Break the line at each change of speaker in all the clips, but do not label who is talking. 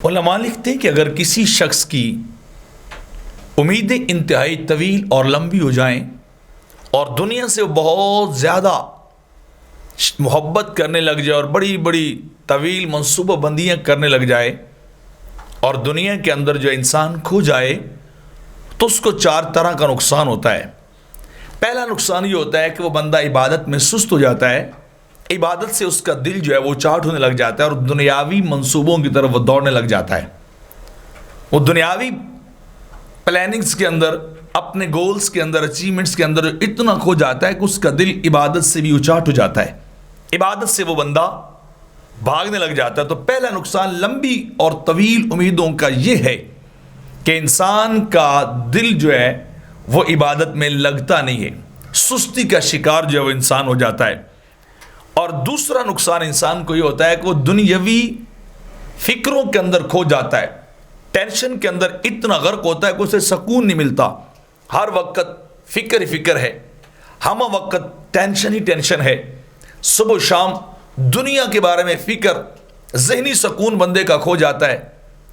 علماء لکھتے ہیں کہ اگر کسی شخص کی امیدیں انتہائی طویل اور لمبی ہو جائیں اور دنیا سے وہ بہت زیادہ محبت کرنے لگ جائے اور بڑی بڑی طویل منصوبہ بندیاں کرنے لگ جائے اور دنیا کے اندر جو انسان کھو جائے تو اس کو 4 طرح کا نقصان ہوتا ہے۔ پہلا نقصان یہ ہوتا ہے کہ وہ بندہ عبادت میں سست ہو جاتا ہے، عبادت سے اس کا دل جو ہے وہ چاٹ ہونے لگ جاتا ہے اور دنیاوی منصوبوں کی طرف وہ دوڑنے لگ جاتا ہے۔ وہ دنیاوی پلاننگز کے اندر، اپنے گولز کے اندر، اچیومنٹس کے اندر اتنا کھو جاتا ہے کہ اس کا دل عبادت سے بھی اچاٹ ہو جاتا ہے، عبادت سے وہ بندہ بھاگنے لگ جاتا ہے۔ تو پہلا نقصان لمبی اور طویل امیدوں کا یہ ہے کہ انسان کا دل جو ہے وہ عبادت میں لگتا نہیں ہے، سستی کا شکار جو ہے وہ انسان ہو جاتا ہے۔ اور دوسرا نقصان انسان کو یہ ہوتا ہے کہ وہ دنیاوی فکروں کے اندر کھو جاتا ہے، ٹینشن کے اندر اتنا غرق ہوتا ہے کہ اسے سکون نہیں ملتا، ہر وقت فکر ہی فکر ہے، ہم وقت ٹینشن ہی ٹینشن ہے، صبح و شام دنیا کے بارے میں فکر، ذہنی سکون بندے کا کھو جاتا ہے،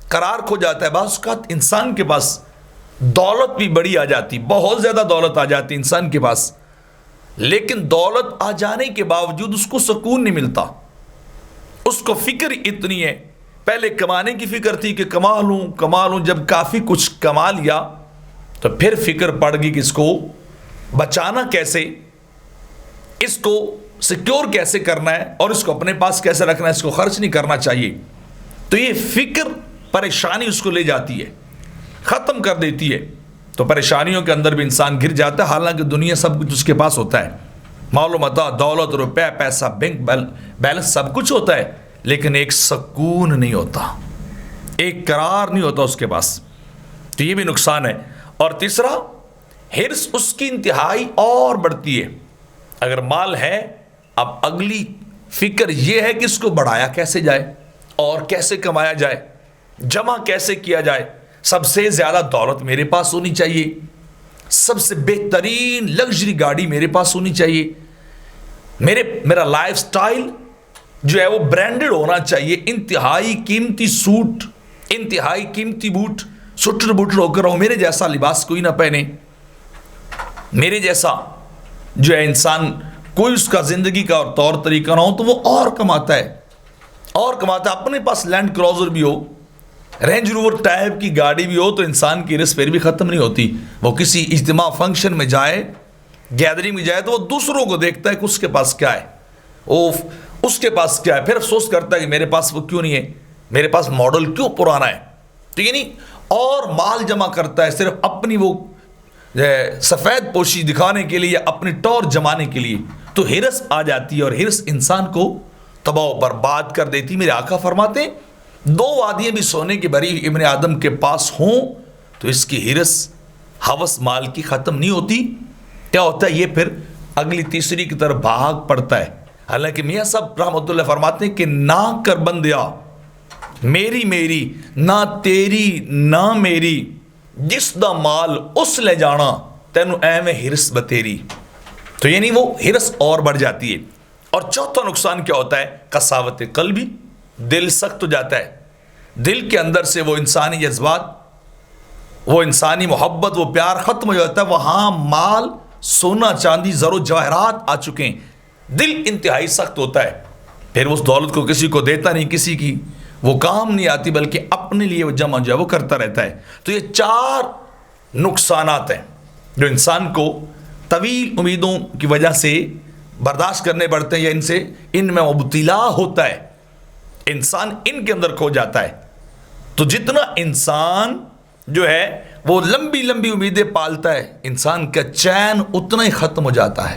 قرار کھو جاتا ہے۔ بعض اوقات انسان کے پاس دولت بھی بڑی آ جاتی، بہت زیادہ دولت آ جاتی انسان کے پاس، لیکن دولت آ جانے کے باوجود اس کو سکون نہیں ملتا، اس کو فکر اتنی ہے۔ پہلے کمانے کی فکر تھی کہ کما لوں، جب کافی کچھ کما لیا تو پھر فکر پڑ گئی کہ اس کو بچانا کیسے، اس کو سیکیور کیسے کرنا ہے اور اس کو اپنے پاس کیسے رکھنا ہے، اس کو خرچ نہیں کرنا چاہیے۔ تو یہ فکر پریشانی اس کو لے جاتی ہے، ختم کر دیتی ہے۔ تو پریشانیوں کے اندر بھی انسان گر جاتا ہے، حالانکہ دنیا سب کچھ اس کے پاس ہوتا ہے، مال و متاع، دولت، روپے، پیسہ، بینک بیلنس سب کچھ ہوتا ہے، لیکن ایک سکون نہیں ہوتا، ایک قرار نہیں ہوتا اس کے پاس۔ تو یہ بھی نقصان ہے۔ اور تیسرا، حرص اس کی انتہائی اور بڑھتی ہے۔ اگر مال ہے، اب اگلی فکر یہ ہے کہ اس کو بڑھایا کیسے جائے اور کیسے کمایا جائے، جمع کیسے کیا جائے، سب سے زیادہ دولت میرے پاس ہونی چاہیے، سب سے بہترین لگژری گاڑی میرے پاس ہونی چاہیے، میرا لائف سٹائل جو ہے وہ برانڈڈ ہونا چاہیے، انتہائی قیمتی سوٹ، انتہائی قیمتی بوٹ، سٹر بوٹر ہو کر رہو، میرے جیسا لباس کوئی نہ پہنے، میرے جیسا جو ہے انسان کوئی اس کا زندگی کا اور طور طریقہ نہ ہو، تو وہ اور کماتا ہے، اپنے پاس لینڈ کروزر بھی ہو، رینج روور ٹائپ کی گاڑی بھی ہو، تو انسان کی رزق پھر بھی ختم نہیں ہوتی۔ وہ کسی اجتماع فنکشن میں جائے، گیدرنگ میں جائے، تو وہ دوسروں کو دیکھتا ہے کہ اس کے پاس کیا ہے، اس کے پاس کیا ہے، پھر افسوس کرتا ہے کہ میرے پاس وہ کیوں نہیں ہے، میرے پاس ماڈل کیوں پرانا ہے۔ تو یعنی اور مال جمع کرتا ہے صرف اپنی وہ سفید پوشی دکھانے کے لیے یا اپنی ٹور جمانے کے لیے۔ تو حرص آ جاتی ہے اور حرص انسان کو تباہ و برباد کر دیتی۔ میرے آقا فرماتے ہیں 2 وادیاں بھی سونے کی بھری ابن آدم کے پاس ہوں تو اس کی حرص، ہوس مال کی ختم نہیں ہوتی۔ کیا ہوتا ہے؟ یہ پھر اگلی تیسری کی طرف بھاگ پڑتا ہے۔ حالانکہ میاں صاحب رحمۃ اللہ فرماتے ہیں کہ نہ کر بندیا میری نہ تیری نہ میری، جس دا مال اس لے جانا تینوں ایویں حرص بتیری۔ تو یعنی وہ حرص اور بڑھ جاتی ہے۔ اور چوتھا نقصان کیا ہوتا ہے؟ قساوت قلبی، دل سخت ہو جاتا ہے، دل کے اندر سے وہ انسانی جذبات، وہ انسانی محبت، وہ پیار ختم ہو جاتا ہے۔ وہاں مال، سونا چاندی، زر و جواہرات آ چکے ہیں، دل انتہائی سخت ہوتا ہے، پھر اس دولت کو کسی کو دیتا نہیں، کسی کی وہ کام نہیں آتی، بلکہ اپنے لیے وہ جمع جو ہے وہ کرتا رہتا ہے۔ تو یہ 4 نقصانات ہیں جو انسان کو طویل امیدوں کی وجہ سے برداشت کرنے پڑتے ہیں، یا ان میں مبتلا ہوتا ہے، انسان ان کے اندر کھو جاتا ہے۔ تو جتنا انسان جو ہے وہ لمبی امیدیں پالتا ہے، انسان کا چین اتنا ہی ختم ہو جاتا ہے۔